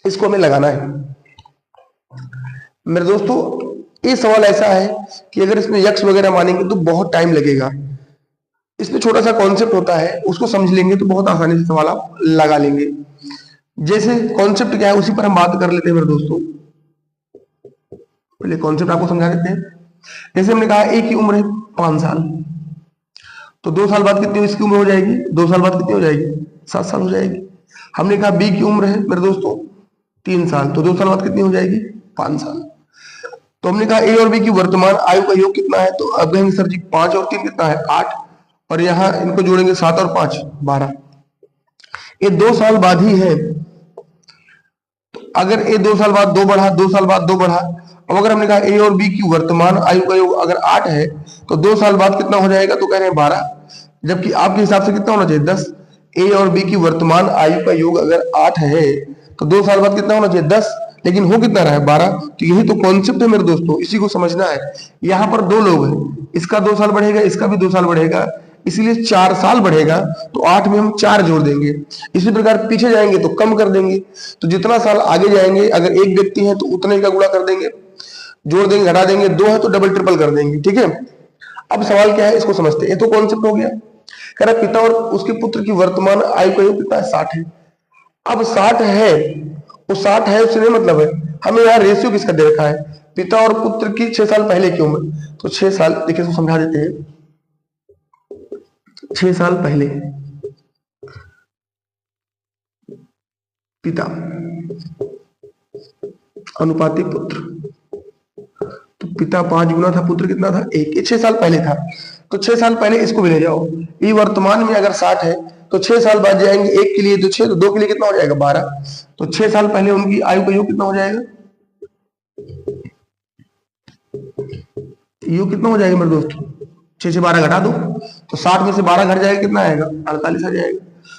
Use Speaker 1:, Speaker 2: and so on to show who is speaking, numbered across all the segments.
Speaker 1: इसको हमें लगाना है। मेरे दोस्तों ये सवाल ऐसा है कि अगर इसमें यक्स वगैरह मानेंगे तो बहुत टाइम लगेगा। इसमें छोटा सा कॉन्सेप्ट होता है, उसको समझ लेंगे तो बहुत आसानी से सवाल आप लगा लेंगे। जैसे कॉन्सेप्ट क्या है उसी पर हम बात कर लेते हैं मेरे दोस्तों। पहले कॉन्सेप्ट आपको समझा देते हैं। जैसे हमने कहा ए की उम्र है 5 साल, तो 2 साल बाद कितनी इसकी उम्र हो जाएगी? 2 साल बाद कितनी हो जाएगी? 7 साल हो जाएगी। हमने कहा बी की उम्र है मेरे दोस्तों 3 साल, तो 2 साल बाद कितनी हो जाएगी? 5 साल। तो हमने कहा ए और बी की वर्तमान आयु का योग कितना है? तो अब कहेंगे सर जी 5 और 3 कितना है? 8, और यहाँ इनको जोड़ेंगे 7 और 5 12। ये 2 साल बाद ही है। तो अगर ए 2 साल बाद 2 बढ़ा, 2 साल बाद 2 बढ़ा। अब अगर हमने कहा ए और बी की वर्तमान आयु का योग अगर 8 है तो 2 साल बाद कितना हो जाएगा? तो कह रहे हैं 12, जबकि आपके हिसाब से कितना होना चाहिए? 10। ए और बी की वर्तमान आयु का योग अगर 8 है तो 2 साल बाद कितना होना चाहिए? 10, लेकिन हो कितना रहा है? 12। तो यही तो कॉन्सेप्ट है मेरे दोस्तों, इसी को समझना है। यहाँ पर 2 लोग हैं, इसका 2 साल बढ़ेगा, इसका भी 2 साल बढ़ेगा, इसलिए 4 साल बढ़ेगा। तो 8 में हम 4 जोड़ देंगे। इसी प्रकार पीछे जाएंगे तो कम कर देंगे। तो जितना साल आगे जाएंगे अगर एक व्यक्ति है तो उतने का गुणा कर देंगे, जोड़ देंगे, घटा देंगे। 2 है तो डबल ट्रिपल कर देंगे। ठीक है, अब सवाल क्या है इसको समझते हैं। ये तो कॉन्सेप्ट हो गया। कह रहा पिता और उसके पुत्र की वर्तमान आयु का योग कितना है? 60 है। अब 60 है, वो 60 है उससे नहीं मतलब है, हमें यहाँ रेशियो किसका दे रखा है? पिता और पुत्र की 6 साल पहले की उम्र। तो 6 साल देखिए, इसको समझा देते हैं। 6 साल पहले पिता अनुपाति पुत्र, तो पिता 5 गुना था, पुत्र कितना था? 1। ये 6 साल पहले था। तो 6 साल पहले इसको भी ले जाओ। ये वर्तमान में अगर 60 है तो 6 साल बाद जाएंगे 1 के लिए तो 6, तो 2 के लिए कितना हो जाएगा? 12। तो 6 साल पहले उनकी आयु का योग कितना हो जाएगा? योग कितना हो जाएगा मेरे दोस्तों? 6 से 12 घटा दो तो 60 में से 12 घट जाएगा, कितना आएगा? 48 आ जाएगा।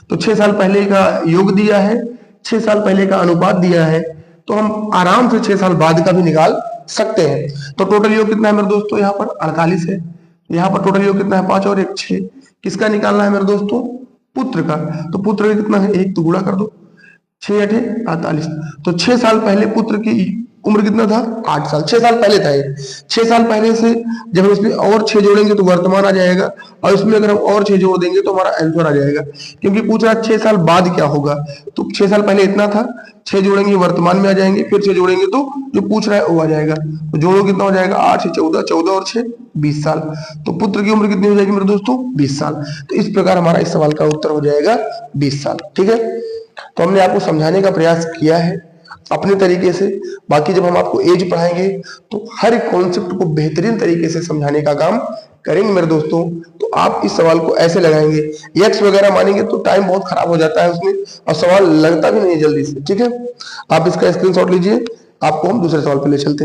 Speaker 1: तो 6 साल पहले का योग दिया है, 6 साल पहले का अनुपात दिया है, तो हम आराम से 6 साल बाद का भी निकाल सकते हैं। तो टोटल योग कितना है मेरे दोस्तों? यहाँ पर 48 है। यहाँ पर टोटल योग कितना है? 5 और 1 6। किसका निकालना है मेरे दोस्तों? पुत्र का। तो पुत्र का कितना है? 1, तो गुणा कर दो, 6 8 48। तो 6 साल पहले पुत्र की उम्र कितना था? 8 साल। 6 साल पहले था ये। 6 साल पहले से जब हम इसमें और 6 जोड़ेंगे तो वर्तमान आ जाएगा, और इसमें अगर हम और 6 जोड़ देंगे तो हमारा आंसर आ जाएगा। क्योंकि पूछ रहा है 6 साल बाद क्या होगा, तो 6 साल पहले इतना था, 6 जोड़ेंगे वर्तमान में आ जाएंगे, फिर 6 जोड़ेंगे तो जो पूछ रहा है वो आ जाएगा। तो जोड़ो कितना हो जाएगा? 8 से 14, 14 और 6 20 साल। तो पुत्र की उम्र कितनी हो जाएगी मेरे दोस्तों? 20 साल। तो इस प्रकार हमारा इस सवाल का उत्तर हो जाएगा 20 साल। ठीक है, तो हमने आपको समझाने का प्रयास किया है अपने तरीके से। बाकी जब हम आपको एज पढ़ाएंगे तो हर एक कॉन्सेप्ट को बेहतरीन तरीके से समझाने का काम करेंगे मेरे दोस्तों। तो आप इस सवाल को ऐसे लगाएंगे, यक्स वगैरह मानेंगे तो टाइम बहुत खराब हो जाता है उसमें, और सवाल लगता भी नहीं जल्दी से। ठीक है, आप इसका स्क्रीनशॉट लीजिए, आपको हम दूसरे सवाल पे ले चलते हैं।